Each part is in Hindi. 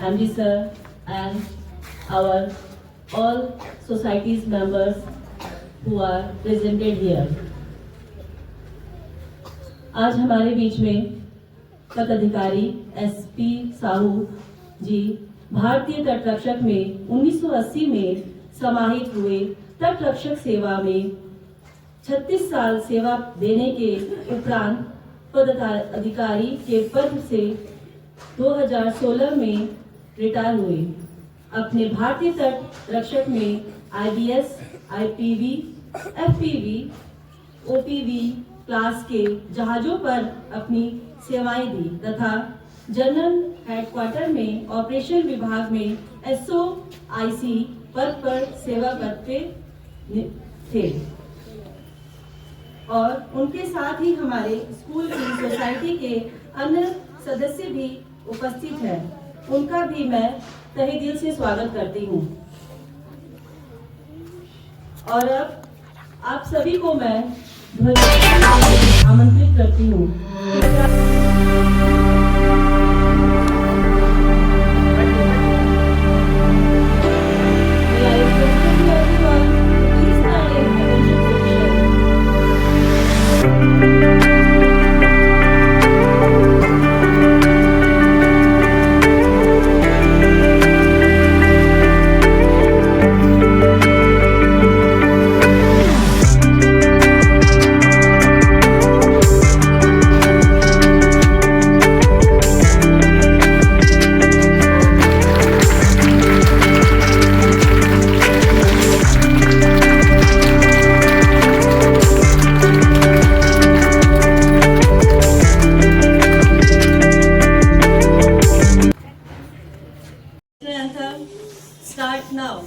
MD sir, and our all society's members who are presented here. आज हमारे बीच में तट अधिकारी SP साहू जी भारतीय तट रक्षक में 1980 में समाहित हुए। तट रक्षक सेवा में 36 साल सेवा देने के उपरांत पदाधिकारी के पद से 2016 में रिटायर हुए। अपने भारतीय तट रक्षक में IBS, IPV, FPV, OPV class के जहाजों पर अपनी सेवाएं दी तथा जनरल हेडक्वार्टर में ऑपरेशन विभाग में SOIC पद पर सेवा करते थे। और उनके साथ ही हमारे स्कूल की सोसाइटी के अन्य सदस्य भी उपस्थित हैं। उनका भी मैं तहे दिल से स्वागत करती हूँ। और अब आप सभी को मैं आमंत्रित करती हूँ। Start now.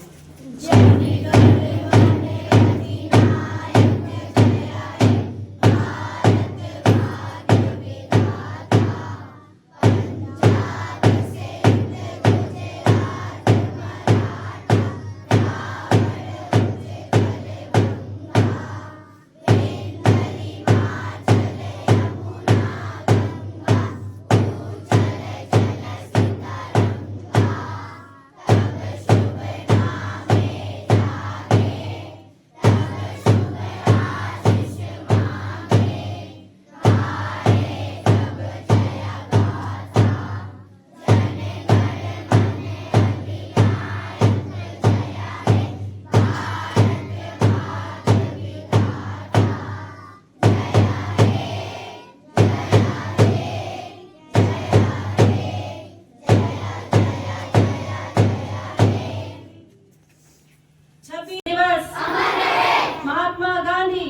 महात्मा गांधी,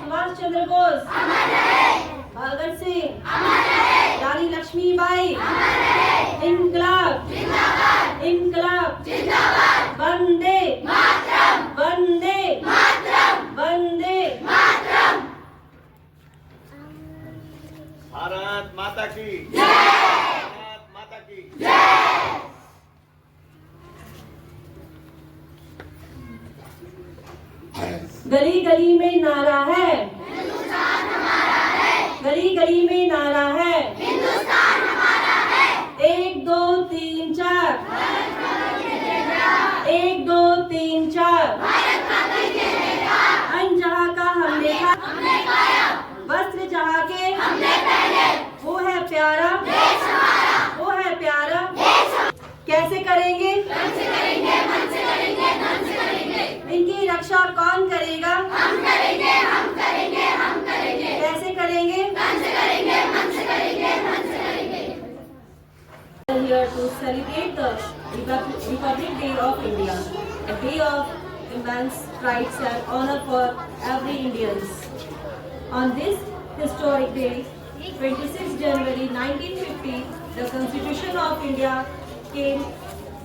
सुभाष चंद्र बोस, भगत सिंह, रानी लक्ष्मीबाई, इनकलाब, इनकलाब, वंदे मातरम, वंदे मातरम, वंदे मातरम। भारत माता की जय, भारत माता की जय। गली गली में नारा है, हिंदुस्तान हमारा है। गली गली में नारा है, हिंदुस्तान हमारा है। 1 2 3 4, 1 2 3 4, भारत माता की जय। अन्न जहाँ का हमने खाया, वस्त्र जहाँ के हमने पहने, वो है प्यारा देश हमारा, वो है प्यारा देश। कैसे करेंगे? मन से करेंगे, मन से करेंगे, मन से करेंगे। इनकी रक्षा कौन करेगा? हम करेंगे, हम करेंगे, हम करेंगे। कैसे करेंगे? मन से करेंगे, मन से करेंगे, मन से करेंगे। Here to celebrate the Republic Day of India, a day of immense pride and honor for every Indians. On this historic day, 26 January 1950, the Constitution of India came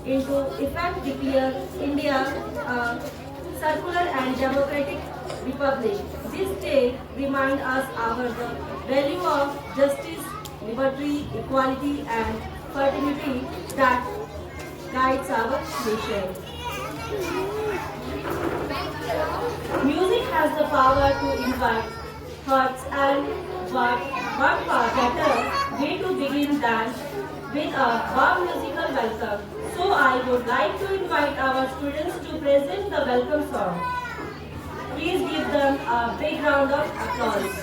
into effect, declare India a secular and democratic republic. This day reminds us our the value of justice, liberty, equality, and fraternity that guides our nation. Music has the power to invite thoughts, and what better way to begin than with a warm musical welcome. So I would like to invite our students to present the welcome song. Please give them a big round of applause.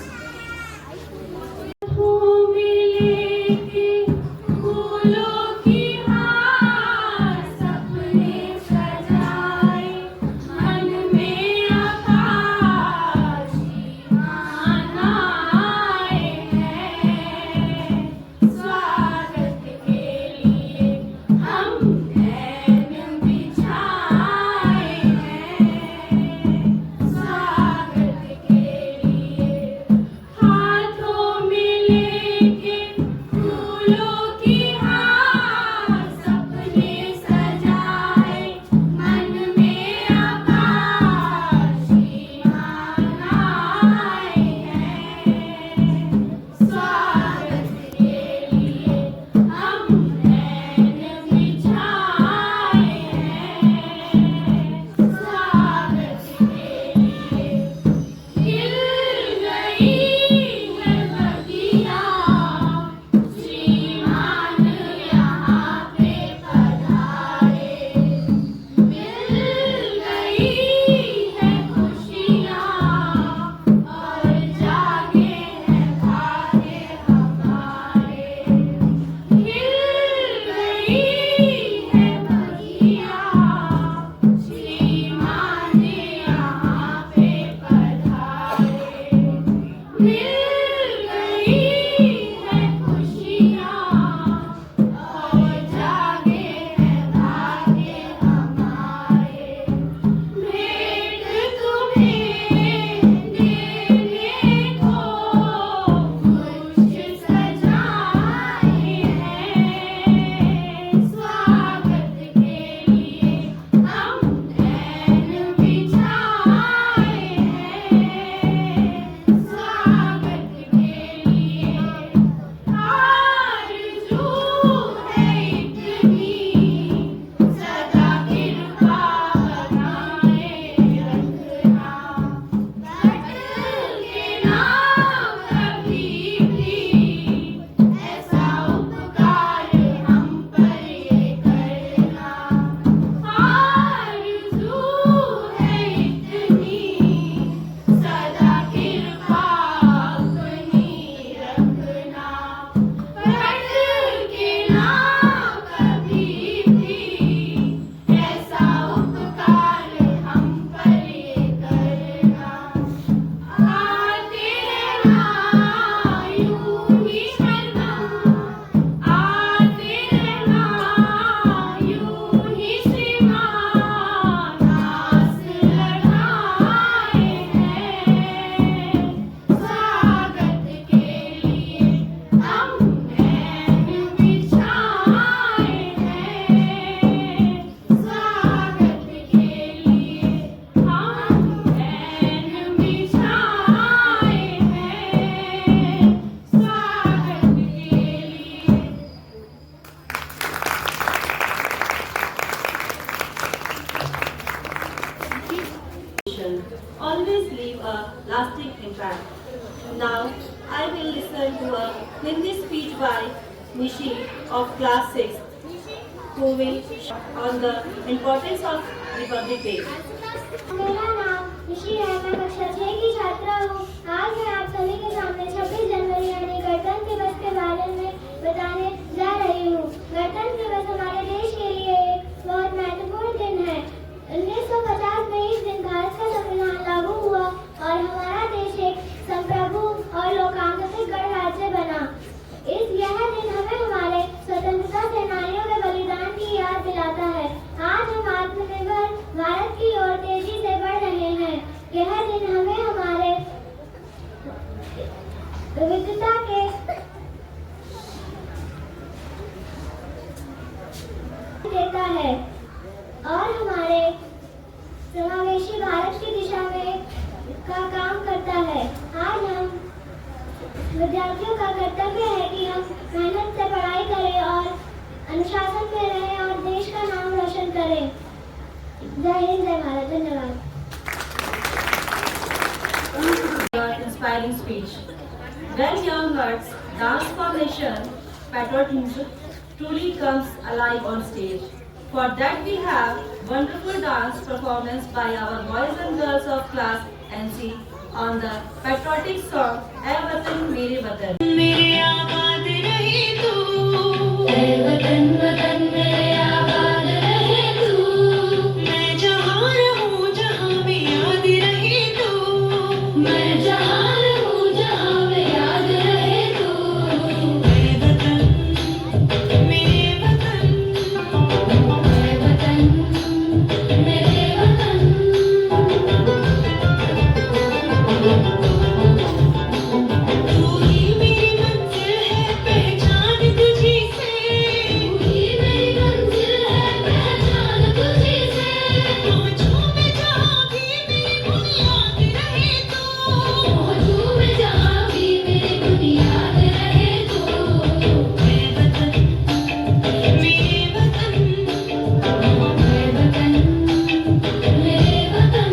Always leave a lasting impact. Now, I will listen to a Hindi speech by Nishi of class 6, who will on the importance of Republic Day. मेरा नाम निशी है। मैं कक्षा 6 की छात्रा हूँ। आज मैं आप सभी के सामने 26 जनवरी यानी गणतंत्र दिवस के बारे में बताने जा रही हूँ। गणतंत्र दिवस हमारे देश के लिए एक बहुत महत्वपूर्ण दिन है। 1950 में इस दिन भारत का संविधान लागू हुआ और हमारा देश एक संप्रभु और लोकतांत्रिक गणराज्य बना। यह दिन हमें हमारे स्वतंत्रता सेनानियों के बलिदान की याद दिलाता है। आज हम आत्मनिर्भर भारत की ओर तेजी से बढ़ रहे हैं। यह दिन हमें हमारे विविधता के देता है और हमारे समावेशी भारत की दिशा में का काम करता है। आज हम विद्यार्थियों का कर्तव्य है कि हम मेहनत से पढ़ाई करें और अनुशासन में रहें और देश का नाम रोशन करें। जय हिंद, जय भारत। धन्यवाद। Your inspiring speech. Well, young hearts, dance for nation, patriotism, truly comes alive on stage. For that we have wonderful dance performance by our boys and girls of class NC on the patriotic song "ऐ वतन मेरे वतन"। मेरे आबाद रहे तू, ऐ वतन वतन मेरे आबाद रहे तू, मैं जहाँ रहूँ जहाँ में याद रहे तू, मैं जहाँ रहूँ जहाँ में याद रहे तू, ऐ वतन मेरे वतन, ऐ वतन मेरे वतन। तू ही मेरी मंजिल है पहचान तुझी से, तू ही मेरी मंजिल है पहचान तुझी से, पहुँचूं मैं जहाँ भी मेरी बुनियाद रहे तू, पहुँचूं मैं जहाँ भी मेरी बुनियाद रहे तू, ऐ वतन मेरे वतन, ऐ वतन मेरे वतन।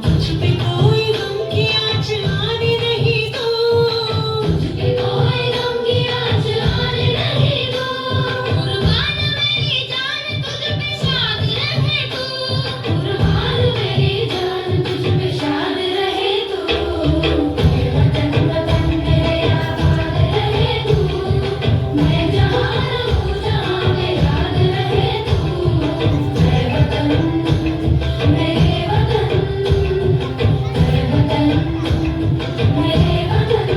तुझ पे कोई गम की आँच आने नहीं दो, तुझ पे कोई गम की आँच आने नहीं दो, कुर्बान मेरी जान तुझ पे शाद रहे तू, कुर्बान मेरी जान तुझ पे शाद रहे तू, ऐ वतन वतन मेरे आबाद रहे तू, मैं जहाँ रहूँ जहाँ में याद रहे तू, ऐ वतन मेरे वतन, ऐ वतन मेरे वतन,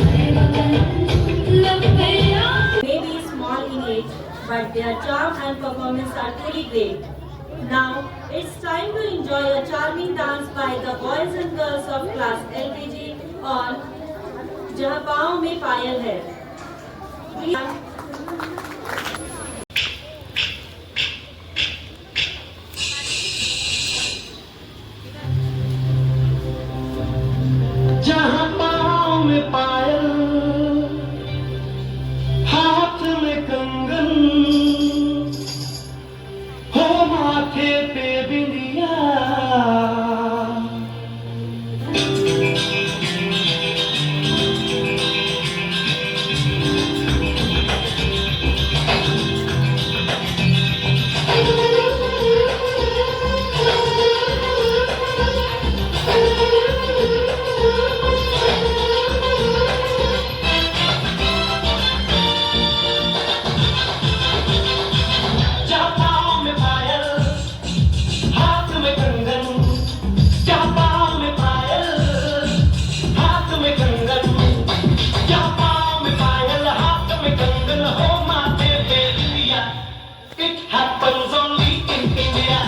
ऐ वतन लब्बैया। May be small in age, but their charm and performance are truly great. Now it's time to enjoy a charming dance by the boys and girls of class LKG on जहाँ पाँव में पायल है। जहाँ पाँव में पायल, हाथ में कंगन, हो माथे पे बिंदिया, जहाँ पाँव में पायल, हाथ में कंगन, जहाँ पाँव में पायल, हाथ में कंगन, जहाँ पाँव में पायल, हाथ में कंगन, हो माथे पे बिंदिया। It happens only in India.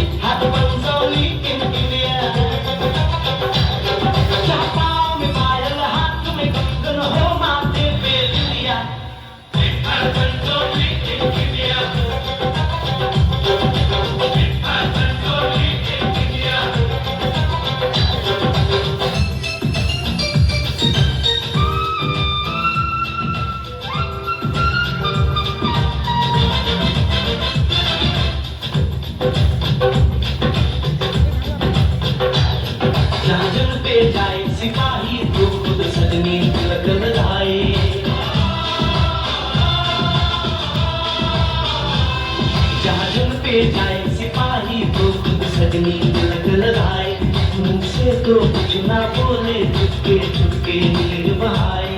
It happens only in India. जहाँ पाँव में पायल, हाथ में कंगन, हो माथे पे बिंदिया। It happens only in India. It happens only in India. जहाँ जन पे जाए सिपाही तो खुद सजनी तिलक लगाए, जहाँ जन पे जाए सिपाही तो खुद सजनी तिलक लगाए, मुँह से तो कुछ ना बोले, चुपके चुपके नीर बहाए।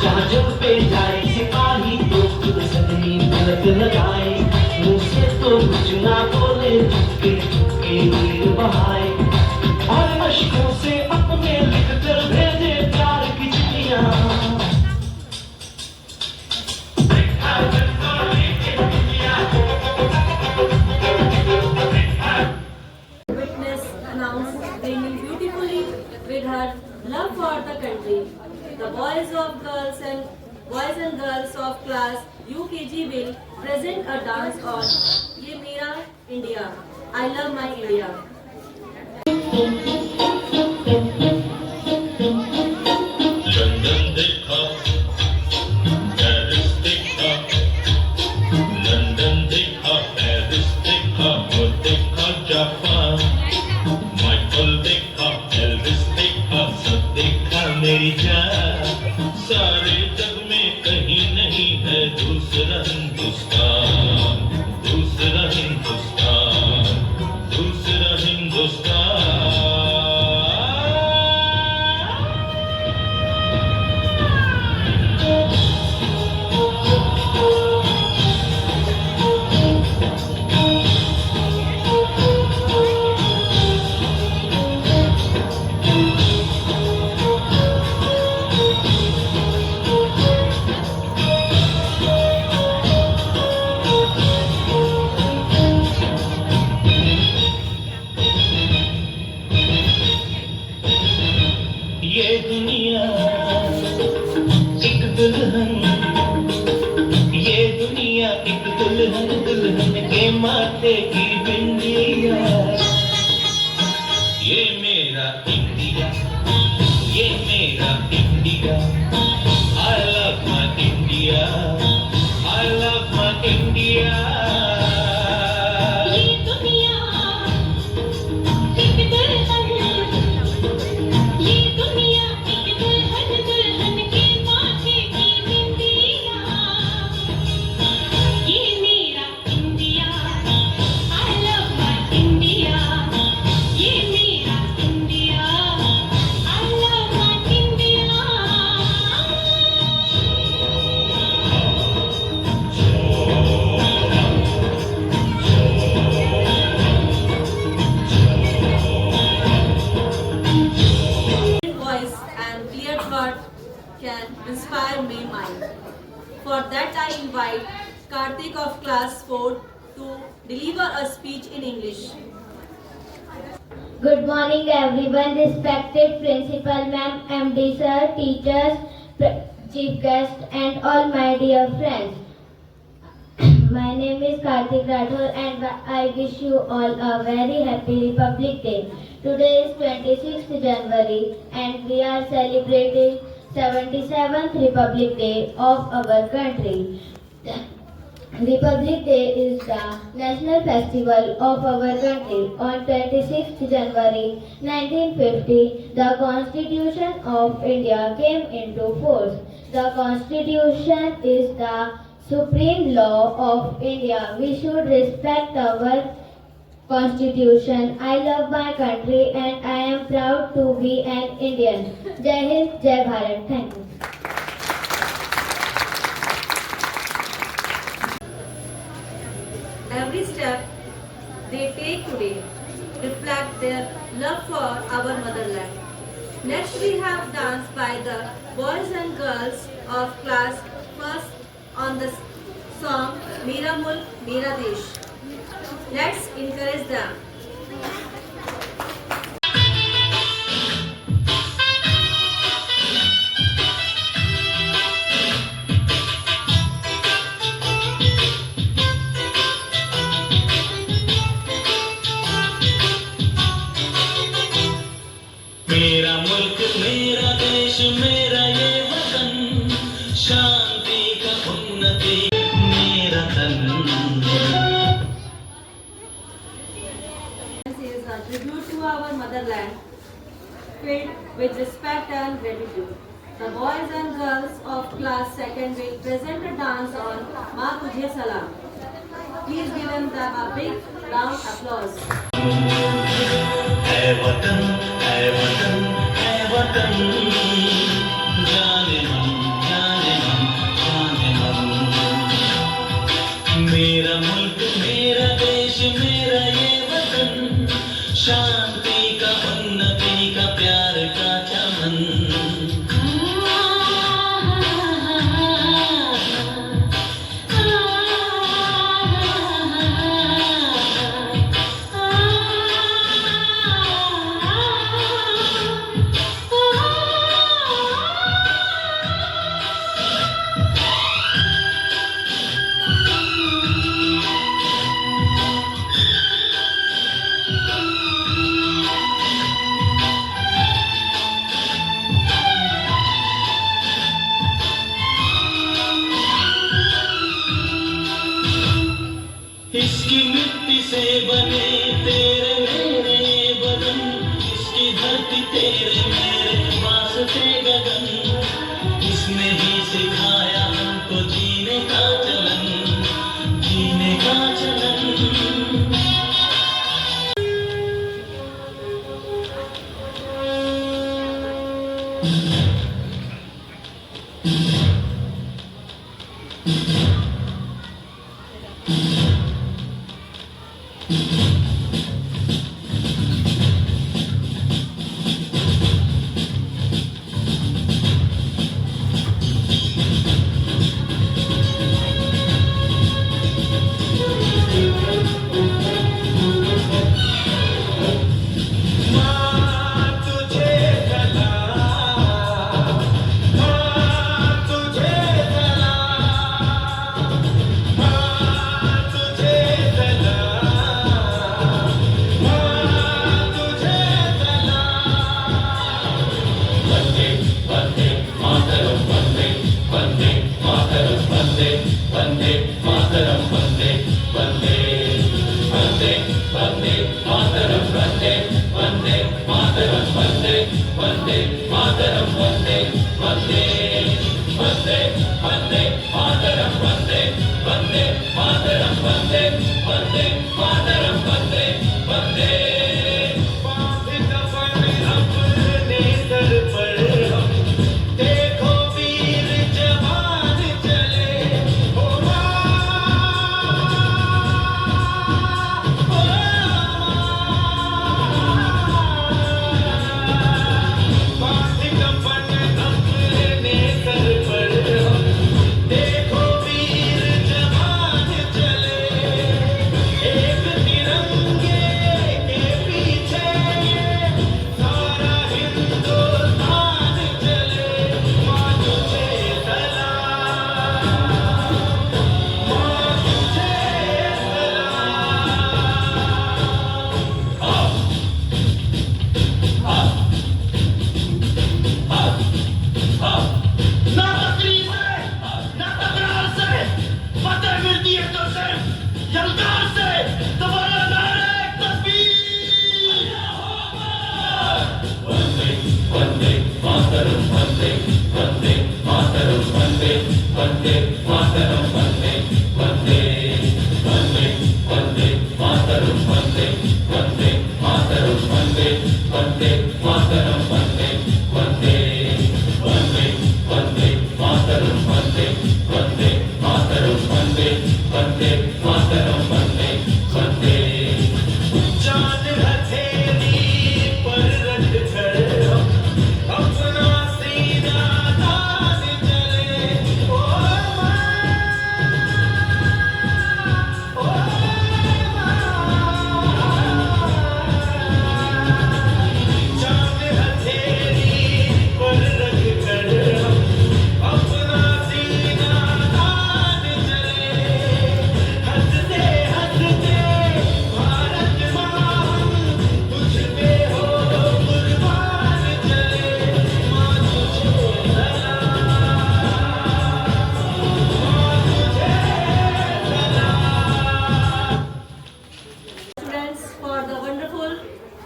जहाँ जब पे जाए सिपाही तो खुद सजनी तिलक लगाए, मुँह से तो कुछ ना बोले, चुपके चुपके नीर बहाए, और अश्कों से अपने लिख कर भेजे प्यार की चिट्ठियाँ। Witness announced bringing beautifully with her love for the country. The boys and girls of class UKG will present a dance on "ये मेरा India", I love my India. माथे की बिंदिया, ये मेरा इंडिया, ये मेरा India. I love my India, I love my India। ये दुनिया एक दुल्हन, ये दुनिया एक दुल्हन, दुल्हन के माथे की बिंदिया, ये मेरा India. I love my India, ये मेरा India. I love my India। Voice and clear thought can inspire my mind. For that I invite Karthik of class 4 to deliver a speech in English. Good morning everyone, respected principal ma'am, MD sir, teachers, chief guest and all my dear friends. My name is Karthik Rathore and I wish you all a very happy Republic Day. Today is 26th January and we are celebrating 77th Republic Day of our country. Republic Day is the national festival of our country. On 26th January 1950, the Constitution of India came into force. The Constitution is the supreme law of India. We should respect our Constitution. I love my country and I am proud to be an Indian. Jai Hind, Jai Bharat. Thank you. Every step they take today reflect their love for our motherland. Next we have dance by the boys and girls of class first on the song Mera Mulk Mera Desh. Let's encourage them. मेरा मुल्क मेरा देश मेरा ये वतन, शांति का उन्नति मेरा तन। This is a tribute to our motherland, filled with respect and gratitude. The boys and girls of class 2nd will present a dance on Ma Tujhe Salam. Please give them a big round applause. है वतन, है वतन, है वतन, जाने मन, जाने मन, जाने मन। मेरा मुल्क मेरा देश मेरा ये वतन, शांति का उन्नति का प्यार का चमन। इसकी मिट्टी से बने तेरे मेरे बदन, इसकी धरती तेरे मेरे वास्ते गगन, इसने ही सिखाया हमको जीने का चलन, जीने का चलन। तुझे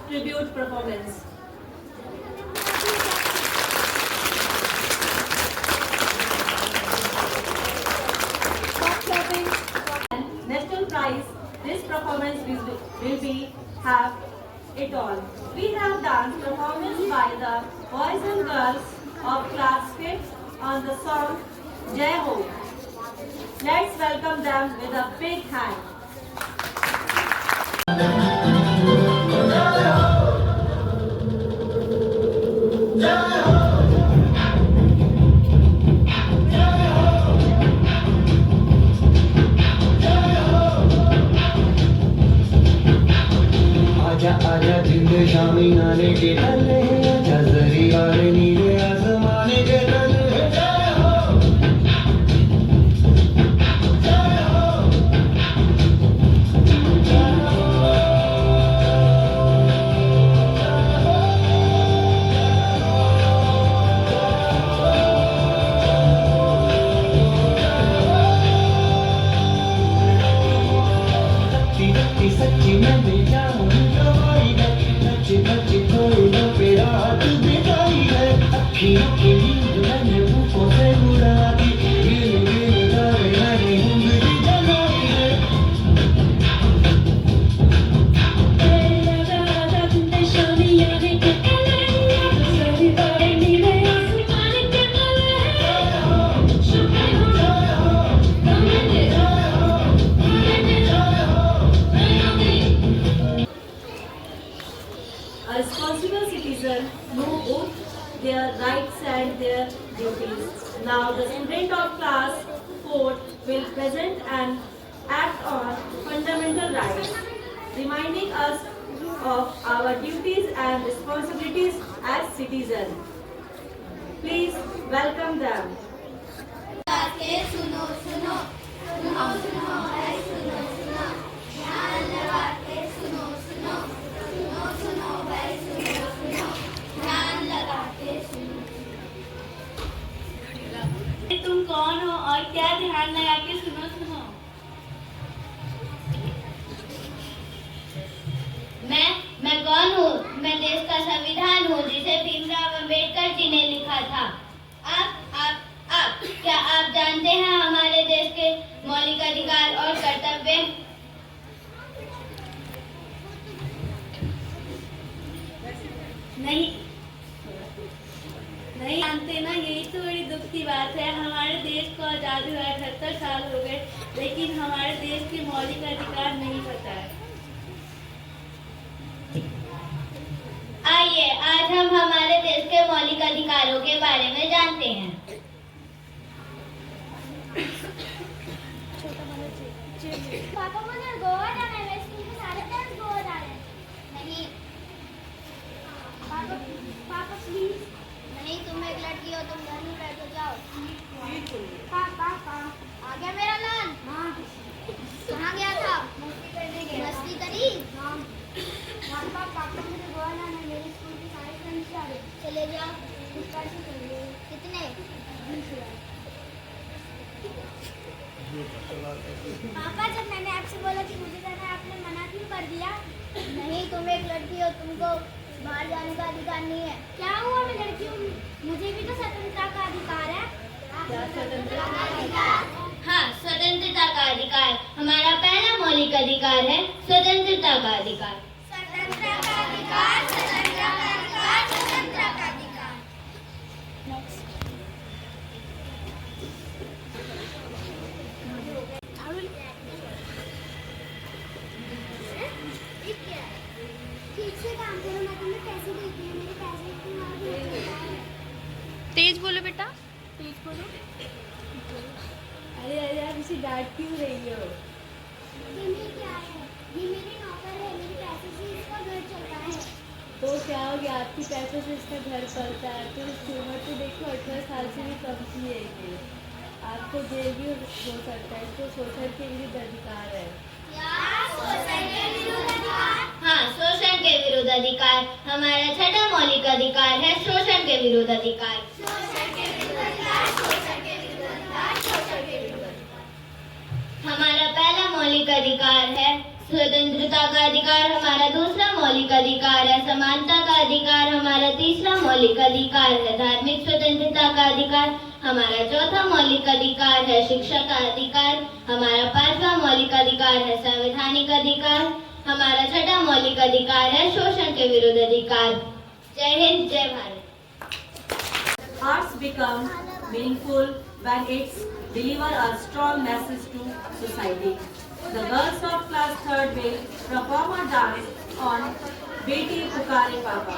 tribute performance. Stop clapping. National prize. This performance will be have it all. We have dance performance by the boys and girls of class 5th on the song Jai Ho. Let's welcome them with a big hand. आजा आजा जिंद शामी आने के तले आजा जरी वाले नीले आसमाने के तले जय हो जय हो सच्ची सच्ची सच्ची मैं भी जाऊं अखियों की नींद मैंने भूखों से उड़ा दी गिल गिल गाए मैंने उंगली जलाई है A responsible citizen know both their rights and their duties. Now the student of class 4 will present an act on fundamental rights, reminding us of our duties and responsibilities as citizens. Please welcome them. तुम कौन हो और क्या ध्यान लगा के सुनो सुनो। मैं देश का संविधान हूँ जिसे भीमराव अंबेडकर जी ने लिखा था। आप क्या आप जानते हैं हमारे देश के मौलिक अधिकार और कर्तव्य? नहीं जानते ना, यही तो बड़ी दुख की बात है। हमारे देश को आजादी हुए 78 साल हो गए, लेकिन हमारे देश के मौलिक अधिकार नहीं पता है। आइए आज हम हमारे देश के मौलिक अधिकारों के बारे में जानते हैं। पापा मुझे गोवा जाना है, स्कूल के सारे फ्रेंड्स गोवा जा रहे हैं। नहीं पापा प्लीज। नहीं, तुम एक लड़की हो, तुम घर में बैठो, जाओ। पापा आ गया मेरा लाल। हाँ। कहाँ गया था? मस्ती करने गया। मस्ती करी? हाँ। पापा मुझे गोवा जाना है, मेरे स्कूल के सारे फ्रेंड्स जा रहे हैं। चले जाओ। कितने? 20,000। पापा जब मैंने आपसे बोला कि मुझे जाना है, आपने मना क्यों कर दिया? नहीं, तुम एक लड़की हो, तुमको बाहर जाने का अधिकार नहीं है। क्या हुआ, मैं लड़की हूँ, मुझे भी तो स्वतंत्रता का अधिकार है। हाँ, स्वतंत्रता का अधिकार हमारा पहला मौलिक अधिकार है। स्वतंत्रता का अधिकार। स्वतंत्रता का अधिकार, स्वतंत्रता का अधिकार, स्वतंत्रता का अधिकार। ठीक से काम करो, मैं तुम्हें पैसे देती हूँ, मेरे पैसे तुम्हारे। तेज बोलो बेटा। तेज बोलो। अरे आप इसे डांट क्यों रही हो? ये क्या है? ये मेरी नौकर है, मेरे पैसे से इसका घर चलता है। तो क्या हो गया, आपके पैसे से इसका घर चलता है? तो इसकी उम्र तो देखो 18 साल से भी कम की है ये। आपको जेल भी हो सकता है। इसको शोषण के विरुद्ध अधिकार है। हाँ, शोषण के विरुद्ध अधिकार हमारा छठा मौलिक अधिकार है। शोषण के विरुद्ध अधिकार। हमारा पहला मौलिक अधिकार है स्वतंत्रता का अधिकार। हमारा दूसरा मौलिक अधिकार है समानता का अधिकार। हमारा तीसरा मौलिक अधिकार है धार्मिक स्वतंत्रता का अधिकार। हमारा चौथा मौलिक अधिकार है शिक्षा का अधिकार। हमारा पांचवा मौलिक अधिकार है संवैधानिक अधिकार। हमारा छठा मौलिक अधिकार है शोषण के विरुद्ध अधिकार। जय हिंद, जय Bharat. Arts become meaningful when it's deliver a strong message to society. The girls of class 3rd will perform a dance on बेटी पुकारे पापा।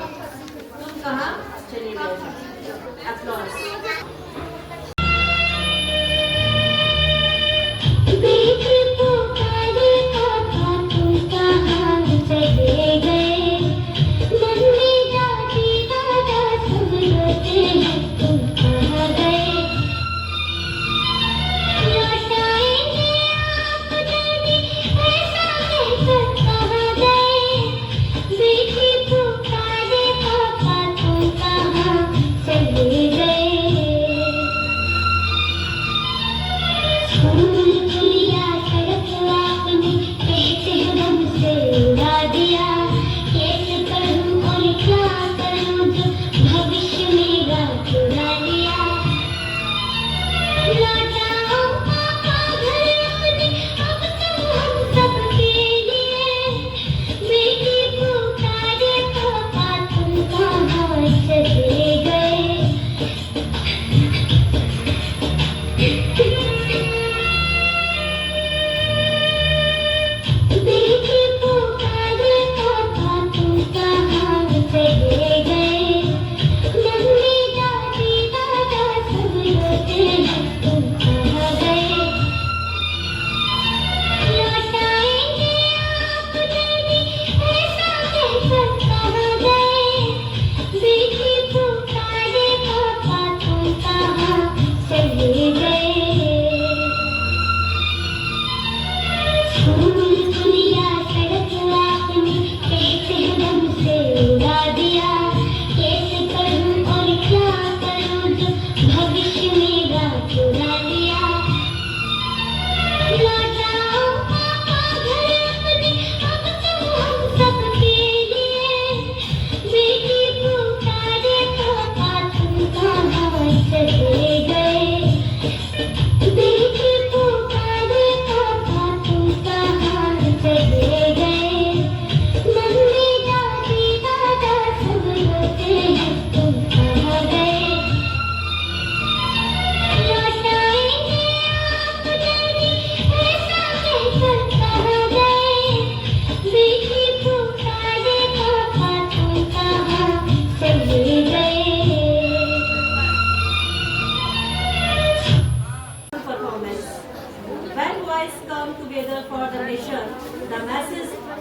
तुम कहाँ चले गए? Applause. बेटी पुकारे पापा, तुम कहाँ चले गए? मम्मी दादी दादा सब रोते हैं, तुम कहाँ गए? लौटाएंगे आप जल्दी, ऐसा कहकर कहाँ गए? बेटी पुकारे पापा, तुम कहाँ चले गए?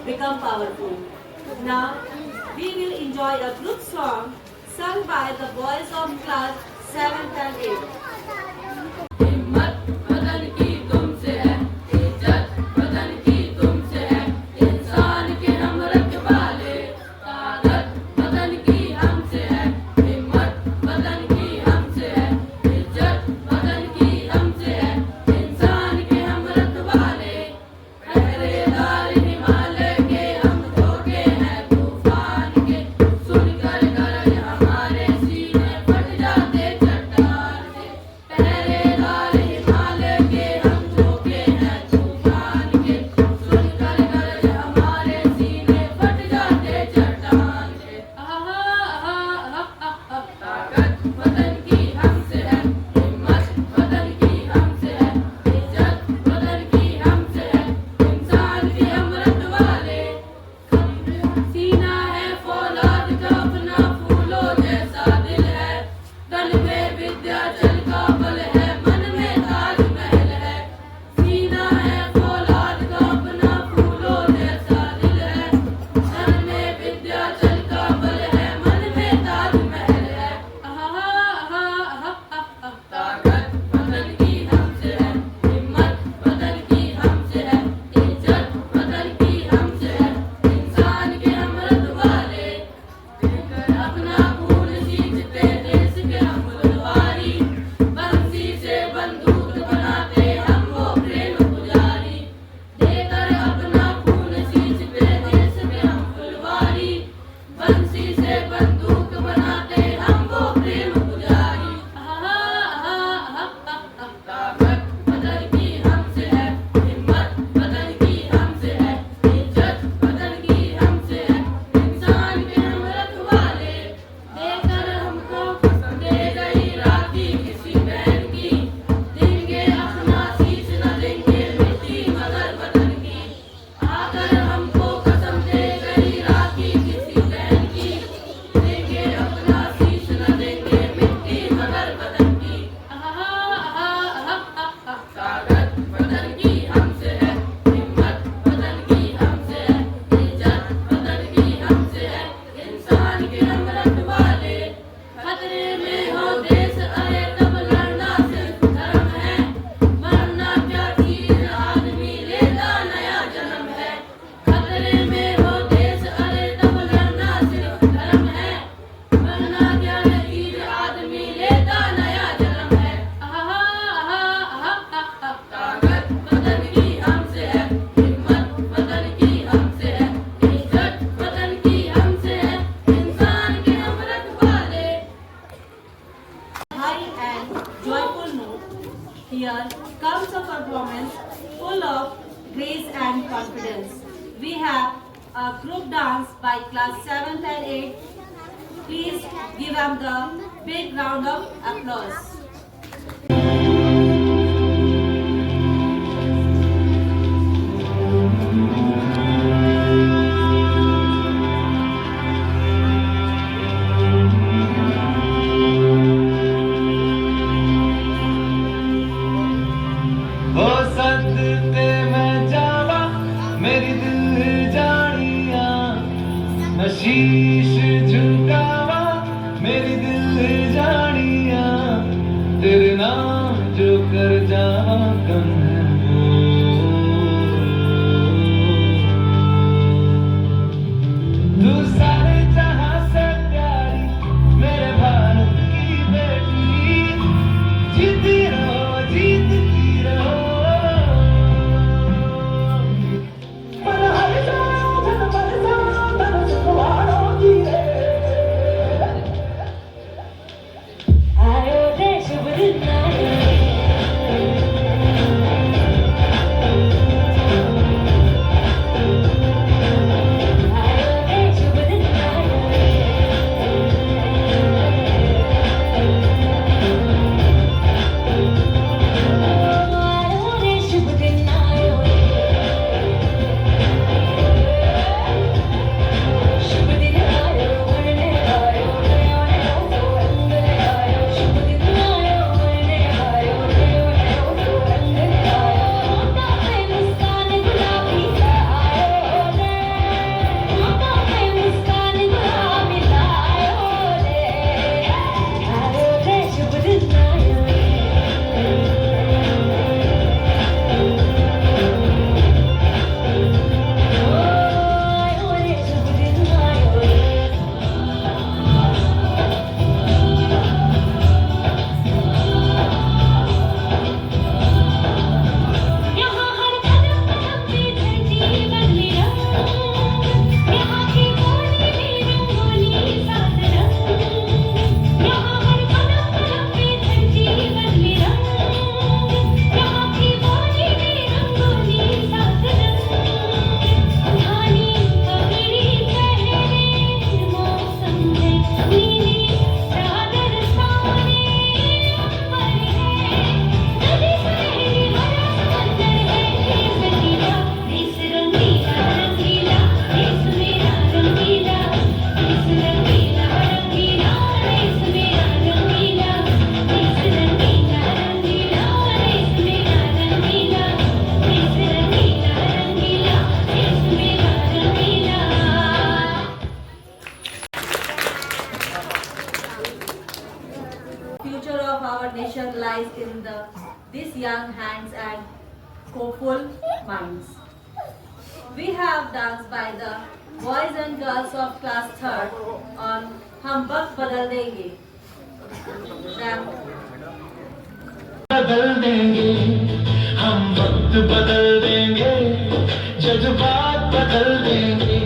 become powerful. Now, we will enjoy a group song sung by the boys of class 7th and 8th. हिम्मत बदन की तुमसे है, इज्जत बदन की तुमसे है, इंसान के हम रखवाले, ताकत बदन की हमसे है, हिम्मत बदन की हमसे है, इज्जत बदन की हमसे है, इंसान के हम रखवाले, पहरेदार हिमालय के हम धोखे हैं तूफान के, सुनकर गरज हमारे सीने फट जाते चट्टान के, पहरेदार हिमालय के हम धोखे हैं तूफान के, सुनकर गरज हमारे सीने फट जाते चट्टान के। ताकत बदन की हमसे है, हिम्मत बदन की हमसे है, इज्जत बदन की हमसे है, इंसान के हम रखवाले, सीना है फौलाद का अपना फूलों जैसा दिल है, तन में विंध्याचल का बल है, मन में ताजमहल है, सीना है फौलाद का अपना फूलों जैसा दिल है, तन में विंध्याचल का बल है, मन में ताजमहल है। ताकत बदन की हमसे है, हिम्मत बदन की हमसे है, इज्जत बदन की हमसे है, इंसान के हम रखवाले, देकर अपना खून सींचते देश के हम फुलवारी, बंसी से बंदूक बनाते हम वो प्रेम पुजारी, देकर अपना खून सींचते देश के हम फुलवारी, बंसी से बंदूक बनाते हम वो प्रेम पुजारी। ताकत बदन की हमसे है, हिम्मत बदन की हमसे है, इज्जत बदन की हमसे है, इंसान के हम रखवाले, देकर हमको दे गई राखी किसी बहन की, देंगे अपना शीश न देंगे मिट्टी मगर वतन की, आकर हमको कसम दे गई राखी किसी बहन की, देंगे अपना शीश न देंगे मिट्टी मगर वतन की। ताकत बदन की हमसे है, हिम्मत बदन की हमसे है, इज्जत बदन की हमसे है, इंसान के हम रखवाले, खतरे में हो देश अरे तब लड़ना सिर्फ धर्म है, मरना क्या चीज आदमी लेता नया जन्म है, खतरे में हो देश अरे तब लड़ना सिर्फ धर्म है, मरना क्या चीज आदमी लेता नया जन्म है। ताकत बदन की हमसे है, हिम्मत बदन की हमसे है, इज्जत बदन की हमसे है, इंसान के हम रखवाले। High and joyful note, here comes a performance full of grace and confidence. We have a group dance by class 7th and 8th. Please give them the big round of applause. हो सदते मैं जावा मेरी दिल जानिया, न शीश झुकावा मेरी दिल जानिया, तेरे नाम जो कर जावा कम है वो, तू सारे जहां से प्यारी मेरे भारत की बेटी, जीती रहो जीतती रहो, मन हर जाओ धन सुखवारों की रे, lies in these young hands and hopeful minds. We have danced by the boys and girls of class 3rd on हम वक्त बदल देंगे. बदल देंगे, हम वक्त बदल देंगे, जज्बात बदल देंगे,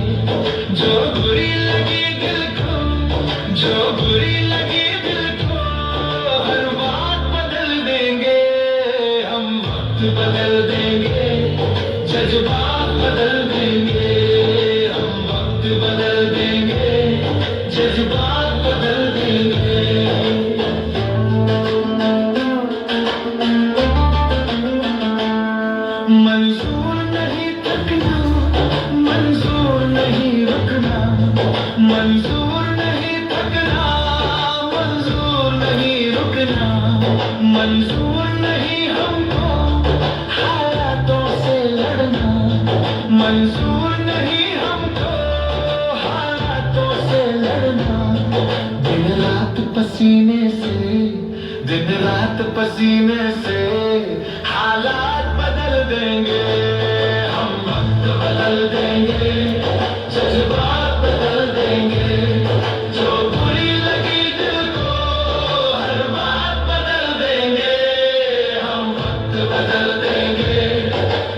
जो बुरी लगी दिल को, जो बुरी लगी दिल को, हर बात बदल देंगे, हम वक्त बदल देंगे, जज्बात बदल देंगे, हम वक्त बदल देंगे, जज्बात बदल देंगे. मंजूर नहीं थकना, मंजूर नहीं रुकना, मंजूर नहीं थकना, मंजूर नहीं रुकना, मंजूर नहीं हमको हालातों से लड़ना, मंजूर नहीं हमको हालातों से लड़ना. दिन रात पसीने से, दिन रात पसीने से हालात बदल देंगे, हम वक्त बदल देंगे, जज्बात बदल देंगे, जो बुरी लगी दिल को, हर बात बदल देंगे, हम वक्त बदल देंगे,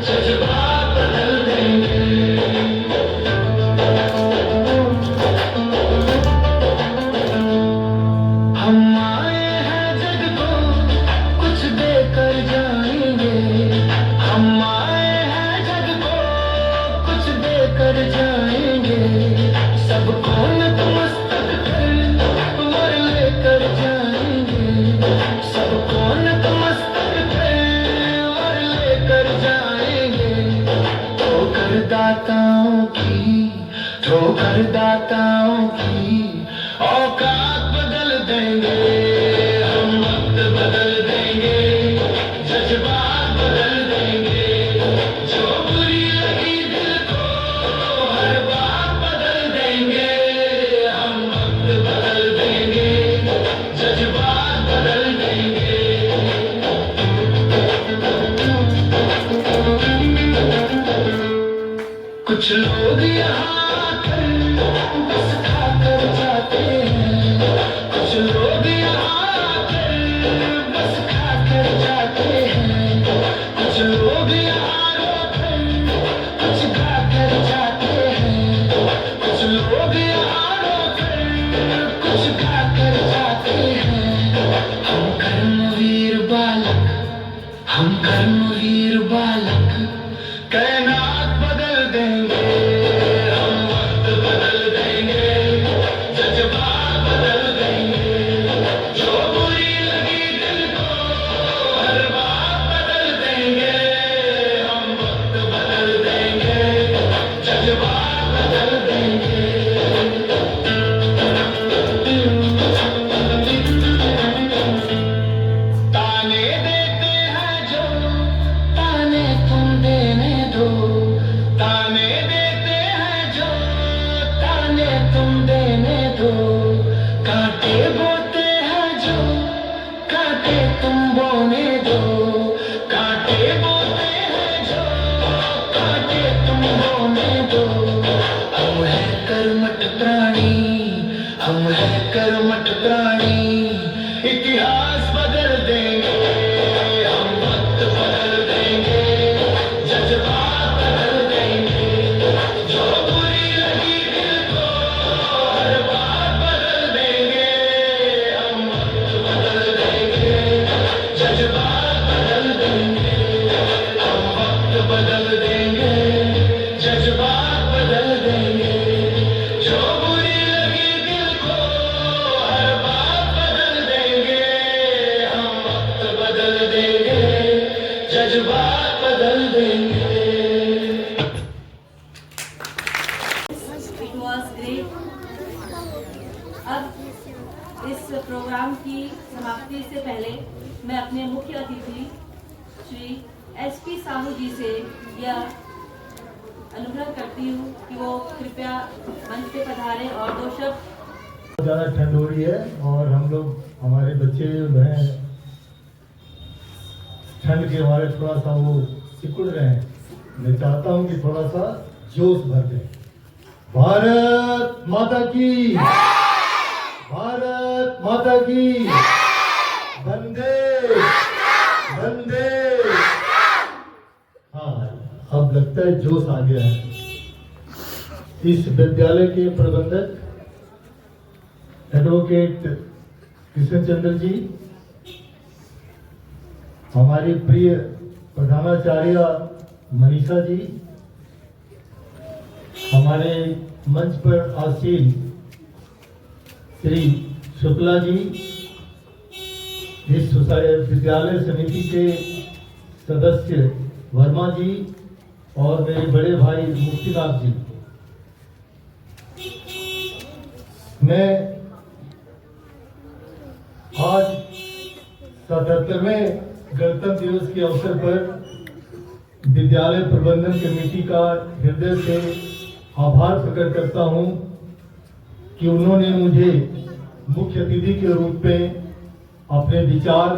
जज्बात बदल देंगे. हम आए हैं जग को कुछ देकर जाएंगे, हम आए हैं जग को कुछ देकर जाएंगे, सबको नतमस्तक कर वर लेकर जाएंगे, सबको नतमस्तक कर वर लेकर जाएंगे. ठोकर दाताओं की, ठोकर दाताओं की औकात बदल देंगे, हम वक्त बदल देंगे, जज्बात बदल देंगे, जो बुरी लगी दिल को, हर बात बदल देंगे, हम वक्त बदल देंगे, जज्बात बदल देंगे. कुछ लोग यहाँ आकर बस खाकर जाते हैं, कुछ लोग यहाँ आकर बस खाकर जाते हैं, कुछ लोग यहाँ रोकर कुछ खाकर जाते हैं, कुछ लोग यहाँ रोकर कुछ खाकर जाते हैं. हम कर्मवीर बालक, हम कर्मवीर बालक, कायनात बदल देंगे, हम वक्त बदल देंगे, जज्बात बदल देंगे, जो बुरी लगी दिल को, हर बात बदल देंगे, हम वक्त बदल देंगे, जज्बात बदल देंगे. ताने देते हैं जो, ताने तुम देने दो, ताने देते हैं जो, ताने तुम देने दो, कांटे बोते हैं जो, कांटे तुम बोने दो, कांटे बोते हैं जो, कांटे तुम बोने दो. हम हैं कर्मठ प्राणी, हम हैं कर्मठ प्राणी, इतिहास बदल देंगे, हम वक्त बदल देंगे, जज्बात बदल देंगे, जो बुरी लगी दिल को, हर बात बदल देंगे, हम वक्त बदल देंगे, जज्बात बदल देंगे, हम वक्त बदल देंगे, जज्बात बदल देंगे, जो बुरी लगी दिल को, हर बात बदल देंगे, हम वक्त बदल देंगे, जज्बात बदल देंगे. It was great. अब इस प्रोग्राम की समाप्ति से पहले मैं अपने मुख्य अतिथि श्री SP साहू जी से यह अनुग्रह करती हूँ कि वो कृपया मंच पे पधारें और दो शब्द ज़्यादा ठंड हो रही है और हम लोग हमारे बच्चे जो हैं ठंड के हमारे थोड़ा सा वो सिकुड़ रहे हैं। मैं चाहता हूँ कि थोड़ा सा जोश भर दे। भारत माता की, भारत माता की, वंदे वंदे। हाँ, अब लगता है जोश आ गया है। इस विद्यालय के प्रबंधक एडवोकेट कृष्ण चंद्र जी, हमारी प्रिय प्रधानाचार्य मनीषा जी, हमारे मंच पर आसीन श्री शुक्ला जी, इस विद्यालय समिति के सदस्य वर्मा जी और मेरे बड़े भाई मुक्तिनाथ जी। मैं आज 77वें गणतंत्र दिवस के अवसर पर विद्यालय प्रबंधन कमेटी का हृदय से आभार प्रकट करता हूं कि उन्होंने मुझे मुख्य अतिथि के रूप में अपने विचार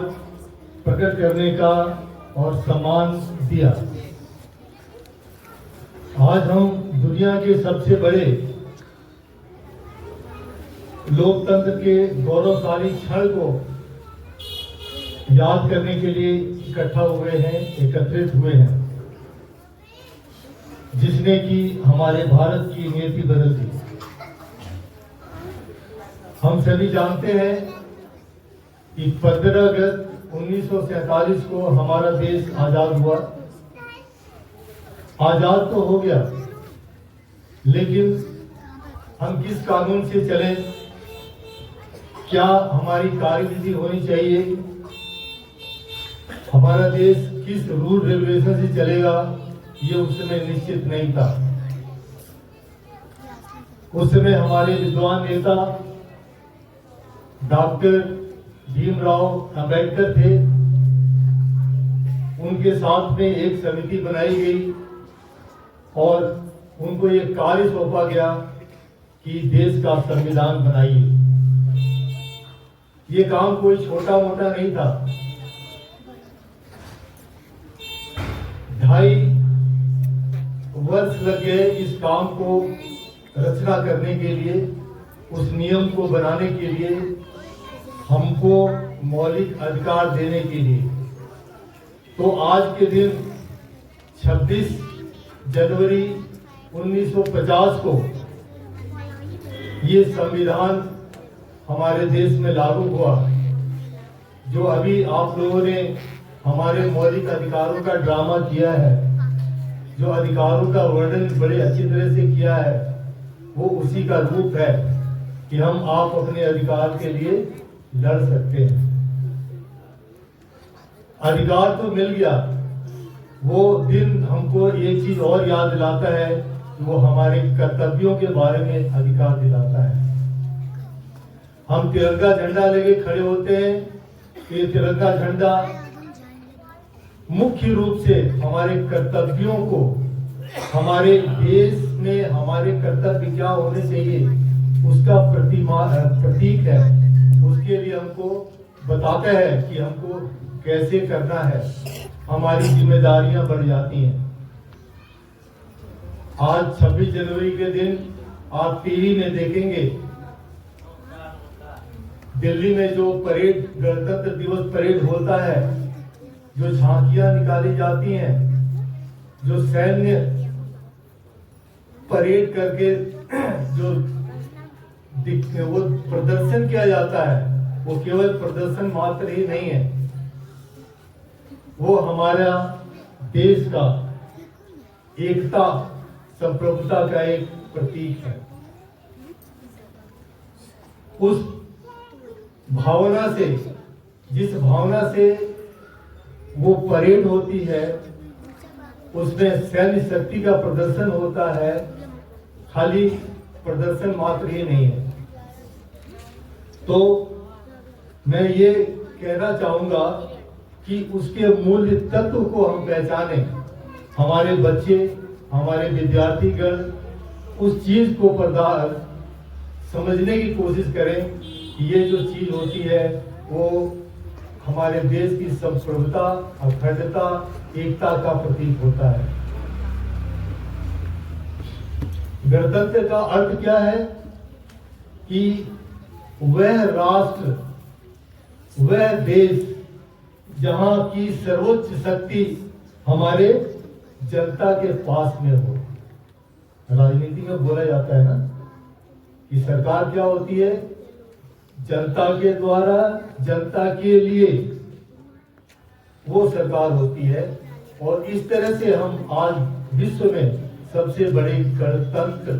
प्रकट करने का और सम्मान दिया। आज हम दुनिया के सबसे बड़े लोकतंत्र के गौरवशाली क्षण को याद करने के लिए इकट्ठा हुए हैं, एकत्रित हुए हैं, जिसने कि हमारे भारत की नीति बदल दी। हम सभी जानते हैं कि 15 अगस्त 1947 को हमारा देश आजाद हुआ। आजाद तो हो गया, लेकिन हम किस कानून से चले, क्या हमारी कार्यविधि होनी चाहिए, हमारा देश किस रूल रेगुलेशन से चलेगा, ये उस समय निश्चित नहीं था। उस समय हमारे विद्वान नेता डॉक्टर भीमराव अंबेडकर थे। उनके साथ में एक समिति बनाई गई और उनको ये कार्य सौंपा गया कि देश का संविधान बनाइए। ये काम कोई छोटा मोटा नहीं था। 2.5 वर्ष लग गए इस काम को रचना करने के लिए, उस नियम को बनाने के लिए, हमको मौलिक अधिकार देने के लिए। तो आज के दिन 26 जनवरी 1950 को ये संविधान हमारे देश में लागू हुआ। जो अभी आप लोगों ने हमारे मौलिक अधिकारों का ड्रामा किया है, जो अधिकारों का वर्णन बड़े अच्छी तरह से किया है, वो उसी का रूप है कि हम आप अपने अधिकार के लिए लड़ सकते हैं। अधिकार तो मिल गया, वो दिन हमको एक चीज और याद दिलाता है कि वो हमारे कर्तव्यों के बारे में अधिकार दिलाता है। हम तिरंगा झंडा लेके खड़े होते हैं, ये तिरंगा झंडा मुख्य रूप से हमारे कर्तव्यों को, हमारे देश में हमारे कर्तव्य क्या होने चाहिए उसका प्रतीक है। उसके लिए हमको बताता है कि हमको कैसे करना है, हमारी जिम्मेदारियां बढ़ जाती हैं। आज 26 जनवरी के दिन आप टीवी में देखेंगे, दिल्ली में जो परेड, गणतंत्र दिवस परेड होता है, जो झांकियां निकाली जाती हैं, जो सैन्य परेड करके जो वो प्रदर्शन किया जाता है, वो केवल प्रदर्शन मात्र ही नहीं है, वो हमारा देश का एकता संप्रभुता का एक प्रतीक है। उस भावना से, जिस भावना से वो परेड होती है, उसमें सैन्य शक्ति का प्रदर्शन होता है, खाली प्रदर्शन मात्र ही नहीं है। तो मैं ये कहना चाहूंगा कि उसके मूल्य तत्व को हम पहचानें, हमारे बच्चे, हमारे विद्यार्थीगण उस चीज को समझने की कोशिश करें कि ये जो चीज होती है वो हमारे देश की संप्रभुता, अखंडता, एकता का प्रतीक होता है। गणतंत्र का अर्थ क्या है कि वह राष्ट्र, वह देश जहां की सर्वोच्च शक्ति हमारे जनता के पास में हो। राजनीति में बोला जाता है ना कि सरकार क्या होती है, जनता के द्वारा, जनता के लिए वो सरकार होती है। और इस तरह से हम आज विश्व में सबसे बड़े गणतंत्र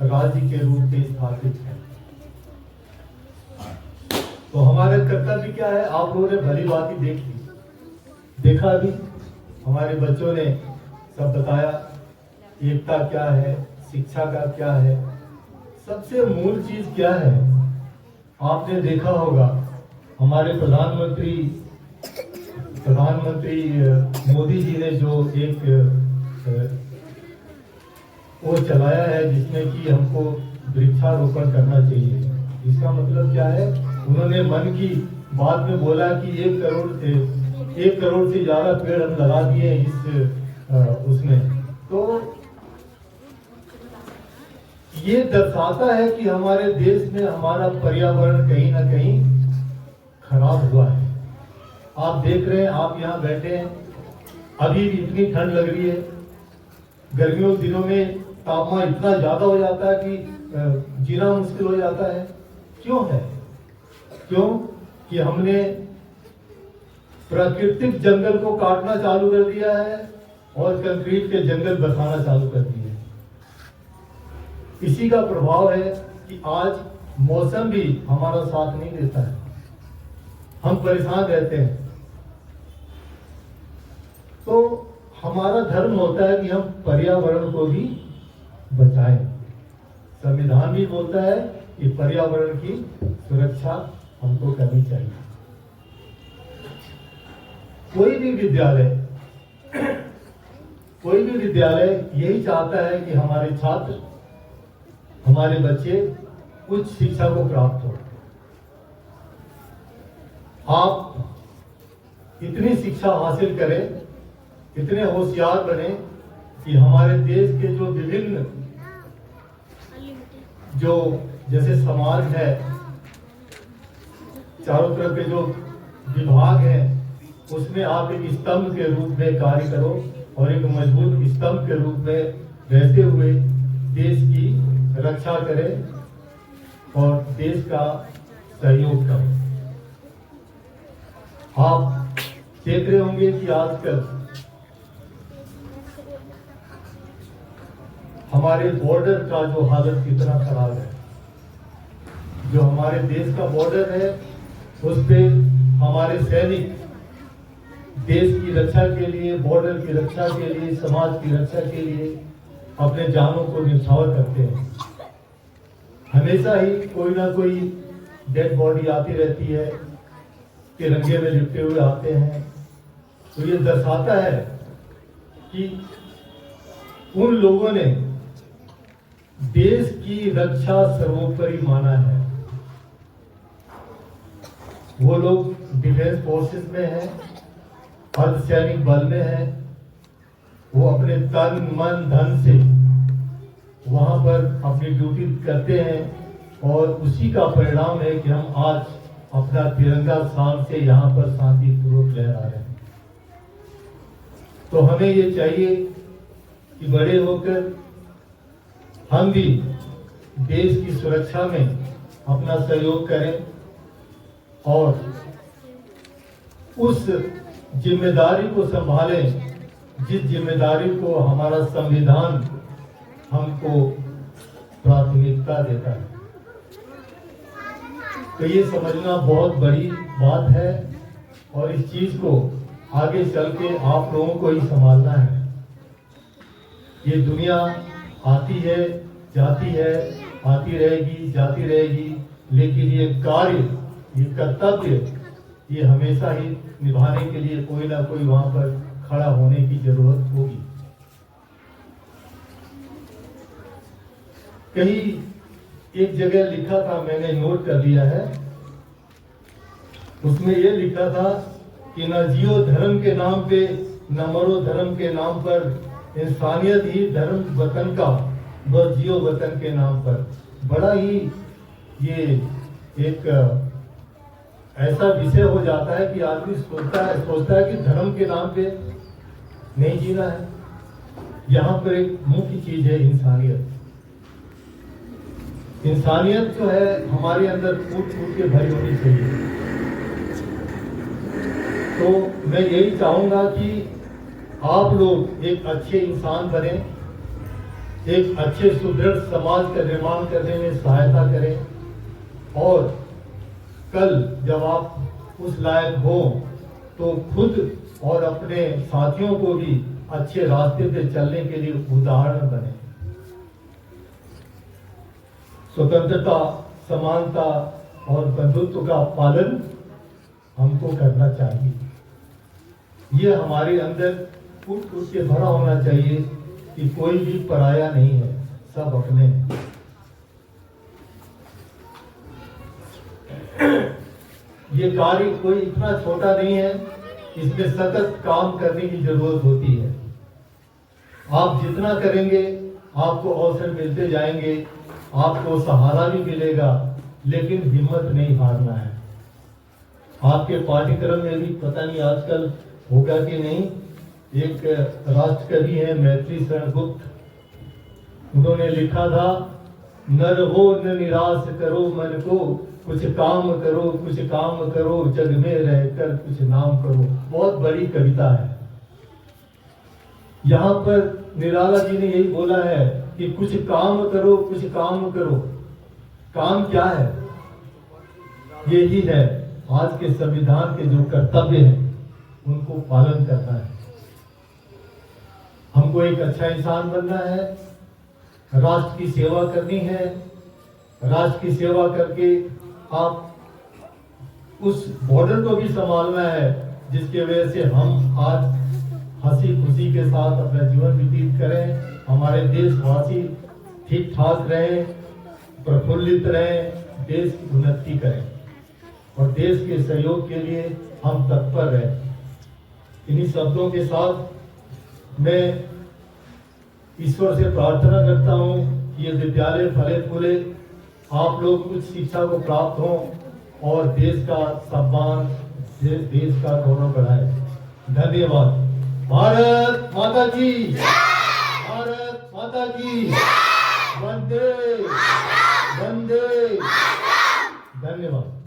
राज्य के रूप में स्थापित हैं। तो हमारा कर्तव्य क्या है, आप लोगों ने भली बात ही देखा अभी हमारे बच्चों ने सब बताया, एकता क्या है, शिक्षा का क्या है, सबसे मूल चीज क्या है। आपने देखा होगा हमारे प्रधानमंत्री मोदी जी ने जो एक वो चलाया है, जिसमें कि हमको वृक्षारोपण करना चाहिए। इसका मतलब क्या है, उन्होंने मन की बात में बोला कि 1 करोड़ से ज्यादा पेड़ हम लगा दिए इस उसमें। तो ये दर्शाता है कि हमारे देश में हमारा पर्यावरण कहीं ना कहीं खराब हुआ है। आप देख रहे हैं, आप यहाँ बैठे हैं, अभी भी इतनी ठंड लग रही है। गर्मियों के दिनों में तापमान इतना ज्यादा हो जाता है कि जीना मुश्किल हो जाता है। क्यों है? क्यों कि हमने प्राकृतिक जंगल को काटना चालू कर दिया है और कंक्रीट के जंगल बसाना चालू कर दिए हैं। इसी का प्रभाव है कि आज मौसम भी हमारा साथ नहीं देता है, हम परेशान रहते हैं। तो हमारा धर्म होता है कि हम पर्यावरण को भी बचाएं। संविधान भी बोलता है कि पर्यावरण की सुरक्षा हमको करनी चाहिए। कोई भी विद्यालय यही चाहता है कि हमारे छात्र, हमारे बच्चे उच्च शिक्षा को प्राप्त हो। आप इतनी शिक्षा हासिल करें, इतने होशियार बने कि हमारे देश के जो विभिन्न जो जैसे समाज है, चारों तरफ के जो विभाग हैं, उसमें आप एक स्तंभ के रूप में कार्य करो और एक मजबूत स्तंभ के रूप में रहते हुए देश की रक्षा करें और देश का सहयोग करें। आप देख रहे होंगे कि आजकल हमारे बॉर्डर का जो हालत कितना खराब है। जो हमारे देश का बॉर्डर है, उस पे हमारे सैनिक देश की रक्षा के लिए, बॉर्डर की रक्षा के लिए, समाज की रक्षा के लिए अपने जानों को न्यौछावर करते हैं। हमेशा ही कोई ना कोई डेड बॉडी आती रहती है, तिरंगे में लिपटे हुए आते हैं। तो ये दर्शाता है कि उन लोगों ने देश की रक्षा सर्वोपरि माना है। वो लोग डिफेंस फोर्सेस में हैं, अर्धसैनिक बल में हैं। वो अपने तन मन धन से वहां पर अपनी ड्यूटी करते हैं और उसी का परिणाम है कि हम आज अपना तिरंगा शान से यहाँ पर शांतिपूर्वक लहरा रहे हैं। तो हमें ये चाहिए कि बड़े होकर हम भी देश की सुरक्षा में अपना सहयोग करें और उस जिम्मेदारी को संभालें जिस जिम्मेदारी को हमारा संविधान हमको प्राथमिकता देता है। तो ये समझना बहुत बड़ी बात है और इस चीज को आगे चल के आप लोगों को ही संभालना है। ये दुनिया आती है, जाती है, आती रहेगी, जाती रहेगी, लेकिन ये कार्य, ये कर्तव्य, ये हमेशा ही निभाने के लिए कोई ना कोई वहां पर खड़ा होने की जरूरत होगी। कहीं एक जगह लिखा था, मैंने नोट कर लिया है उसमें ये लिखा था कि न जियो धर्म के नाम पे, न मरो धर्म के नाम पर, इंसानियत ही धर्म वतन का, बस जियो वतन के नाम पर। बड़ा ही ये एक ऐसा विषय हो जाता है कि आदमी सोचता है कि धर्म के नाम पे नहीं जीना है। यहाँ पर एक मुख्य चीज है इंसानियत। इंसानियत जो है हमारे अंदर फूट फूट के भरी होनी चाहिए। तो मैं यही चाहूंगा कि आप लोग एक अच्छे इंसान बने, एक अच्छे सुदृढ़ समाज का निर्माण करने में सहायता करें और कल जब आप उस लायक हो तो खुद और अपने साथियों को भी अच्छे रास्ते पे चलने के लिए उदाहरण बने। स्वतंत्रता, समानता और बंधुत्व का पालन हमको करना चाहिए। ये हमारे अंदर फूट फूट के भरा होना चाहिए कि कोई भी पराया नहीं है, सब अपने हैं। ये कार्य कोई इतना छोटा नहीं है, इसमें सतत काम करने की जरूरत होती है। आप जितना करेंगे आपको अवसर मिलते जाएंगे, आपको सहारा भी मिलेगा, लेकिन हिम्मत नहीं हारना है। आपके पाठ्यक्रम में भी पता नहीं आजकल होगा कि नहीं, एक राष्ट्र कवि है मैत्री शरण गुप्त, उन्होंने लिखा था, नर हो न निराश करो मन को, कुछ काम करो, कुछ काम करो, जग में रहकर कुछ नाम करो। बहुत बड़ी कविता है। यहाँ पर निराला जी ने यही बोला है कि कुछ काम करो, कुछ काम करो। काम क्या है? यही है आज के संविधान के जो कर्तव्य हैं उनको पालन करना है। हमको एक अच्छा इंसान बनना है, राष्ट्र की सेवा करनी है। राष्ट्र की सेवा करके आप उस बॉर्डर को भी संभालना है जिसके वजह से हम आज हंसी खुशी के साथ अपना जीवन व्यतीत करें, हमारे देशवासी ठीक ठाक रहें, प्रफुल्लित रहें, देश की उन्नति करें और देश के सहयोग के लिए हम तत्पर रहें। इन्हीं शब्दों के साथ मैं ईश्वर से प्रार्थना करता हूँ कि ये विद्यालय फले फूले, आप लोग कुछ शिक्षा को प्राप्त हों और देश का सम्मान, देश का गौरव बढ़ाए। धन्यवाद। भारत माता की, भारत माता की, वंदे वंदे। धन्यवाद।